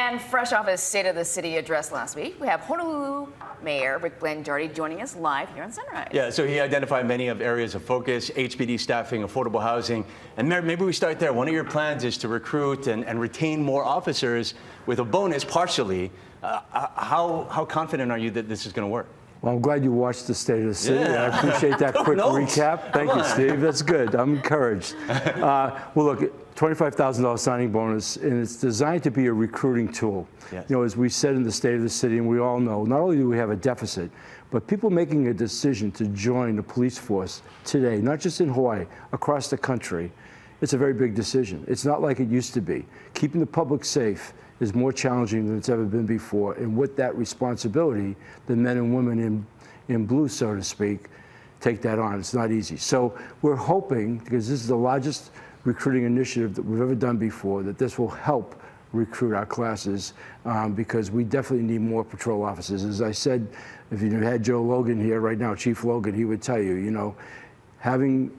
And fresh off his State of the City address last week, we have Honolulu Mayor Rick Blangiardi joining us live here on Sunrise. Yeah, so he identified many of areas of focus: HPD staffing, affordable housing. And Mayor, maybe we start there. One of your plans is to recruit and retain more officers with a bonus partially. How confident are you that this is going to work? Well, I'm glad you watched the State of the City. Yeah. I appreciate that quick recap. Thank you, Steve. That's good. I'm encouraged. Well, look, $25,000 signing bonus, and it's designed to be a recruiting tool. Yes. You know, as we said in the State of the City, and we all know, not only do we have a deficit, but people making a decision to join the police force today, not just in Hawaii, across the country, it's a very big decision. It's not like it used to be. Keeping the public safe is more challenging than it's ever been before. And with that responsibility, the men and women in blue, so to speak, take that on. It's not easy. So we're hoping, because this is the largest recruiting initiative that we've ever done before, that this will help recruit our classes, because we definitely need more patrol officers. As I said, if you had Joe Logan here right now, Chief Logan, he would tell you, you know, having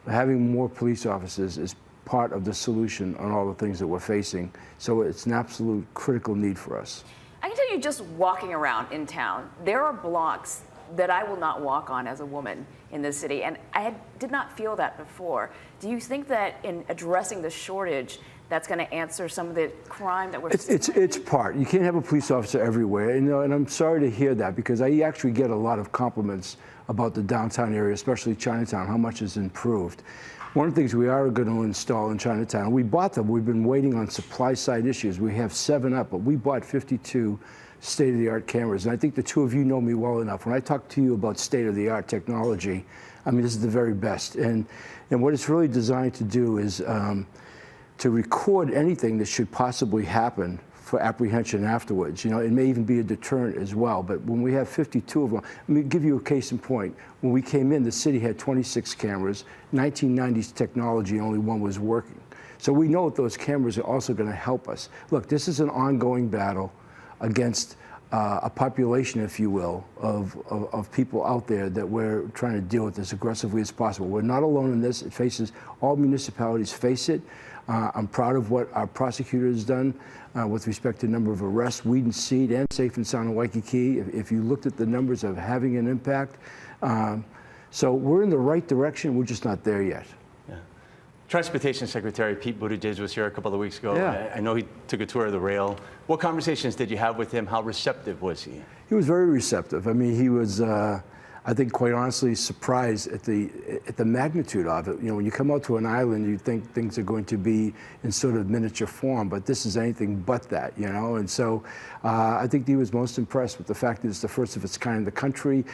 more police officers is part of the solution on all the things that we're facing. So it's an absolute critical need for us. I can tell you, just walking around in town, there are blocks that I will not walk on as a woman in this city, and I did not feel that before. Do you think that in addressing the shortage, that's going to answer some of the crime that we're seeing? It's part. You can't have a police officer everywhere, and I'm sorry to hear that, because I actually get a lot of compliments about the downtown area, especially Chinatown, how much has improved. One of the things we are going to install in Chinatown, we bought them. We've been waiting on supply side issues. We have 7 up, but we bought 52 state-of-the-art cameras. And I think the two of you know me well enough. When I talk to you about state-of-the-art technology, I mean, this is the very best. And what it's really designed to do is to record anything that should possibly happen for apprehension afterwards. You know, it may even be a deterrent as well. But when we have 52 of them, let me give you a case in point. When we came in, the city had 26 cameras. 1990s technology, only one was working. So we know that those cameras are also going to help us. Look, this is an ongoing battle against a population, if you will, of people out there that we're trying to deal with as aggressively as possible. We're not alone in this. It faces, all municipalities face it. I'm proud of what our prosecutor has done with respect to number of arrests, weed and seed, and safe and sound in Waikiki. If you looked at the numbers of having an impact. So we're in the right direction. We're just not there yet. Yeah. Transportation Secretary Pete Buttigieg was here a couple of weeks ago. Yeah. I know he took a tour of the rail. What conversations did you have with him? How receptive was he? He was very receptive. I mean, he was, I think, quite honestly, surprised at the magnitude of it. You know, when you come out to an island, you think things are going to be in sort of miniature form, but this is anything but that, you know. And so I think he was most impressed with the fact that it's the first of its kind in the country.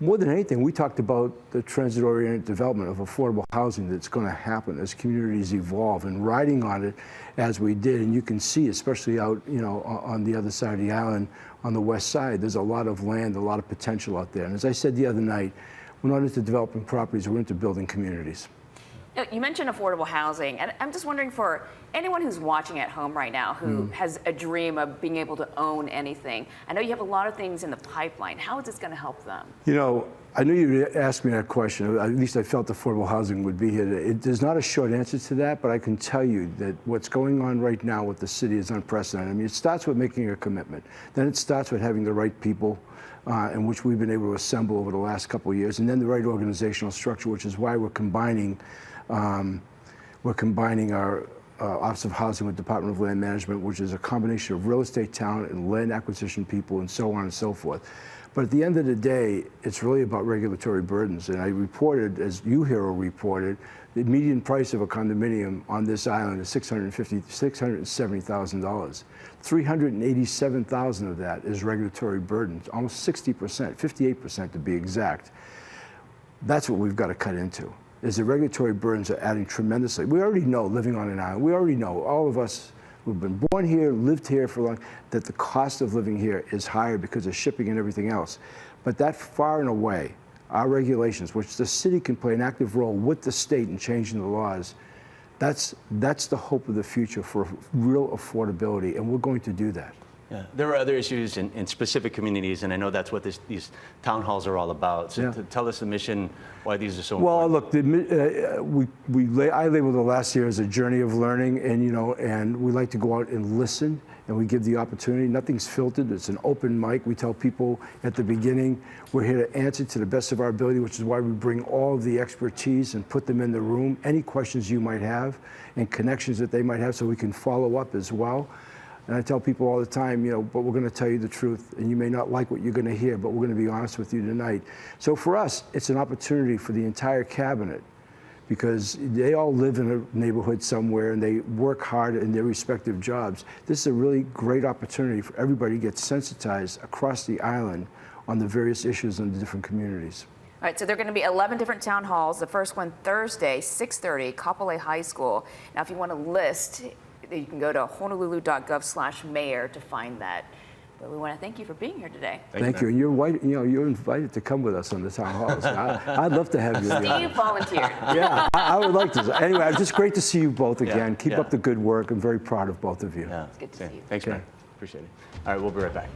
More than anything, we talked about the transit-oriented development of affordable housing that's going to happen as communities evolve, and riding on it as we did. And you can see, especially out, you know, on the other side of the island, on the west side, there's a lot of land, a lot of potential out there. And as I said the other night, we're not into developing properties, we're into building communities. You mentioned affordable housing, and I'm just wondering, for anyone who's watching at home right now who has a dream of being able to own anything, I know you have a lot of things in the pipeline. How is this going to help them? You know, I knew you'd ask me that question. At least I felt affordable housing would be here. There's not a short answer to that, but I can tell you that what's going on right now with the city is unprecedented. I mean, it starts with making a commitment. Then it starts with having the right people, in which we've been able to assemble over the last couple of years, and then the right organizational structure, which is why we're combining our Office of Housing with Department of Land Management, which is a combination of real estate talent and land acquisition people and so on and so forth. But at the end of the day, it's really about regulatory burdens. And I reported, as you Hero reported, the median price of a condominium on this island is $670,000. $387,000 of that is regulatory burdens, almost 60%, 58% to be exact. That's what we've got to cut into. Is the regulatory burdens are adding tremendously. We already know, living on an island, we already know, all of us who've been born here, lived here for long, that the cost of living here is higher because of shipping and everything else. But that far and away, our regulations, which the city can play an active role with the state in changing the laws, that's the hope of the future for real affordability, and we're going to do that. Yeah, there are other issues in specific communities, and I know that's what these town halls are all about. So tell us the mission, why these are so important. Well, look, I labeled the last year as a journey of learning, and we like to go out and listen, and we give the opportunity. Nothing's filtered. It's an open mic. We tell people at the beginning, we're here to answer to the best of our ability, which is why we bring all of the expertise and put them in the room. Any questions you might have and connections that they might have, so we can follow up as well. And I tell people all the time, but we're going to tell you the truth, and you may not like what you're going to hear, but we're going to be honest with you tonight. So for us, it's an opportunity for the entire cabinet, because they all live in a neighborhood somewhere and they work hard in their respective jobs. This is a really great opportunity for everybody to get sensitized across the island on the various issues in the different communities. All right, so there are going to be 11 different town halls. The first one Thursday, 6:30, Kapolei High School. Now, if you want to list, you can go to honolulu.gov/mayor to find that. But we want to thank you for being here today. Thank you. And you're invited to come with us on the town halls. I'd love to have you. Steve volunteered. Yeah, I would like to. Anyway, it's just great to see you both again. Keep yeah. up the good work. I'm very proud of both of you. Yeah. It's good to see you. Thanks, man. Appreciate it. All right, we'll be right back.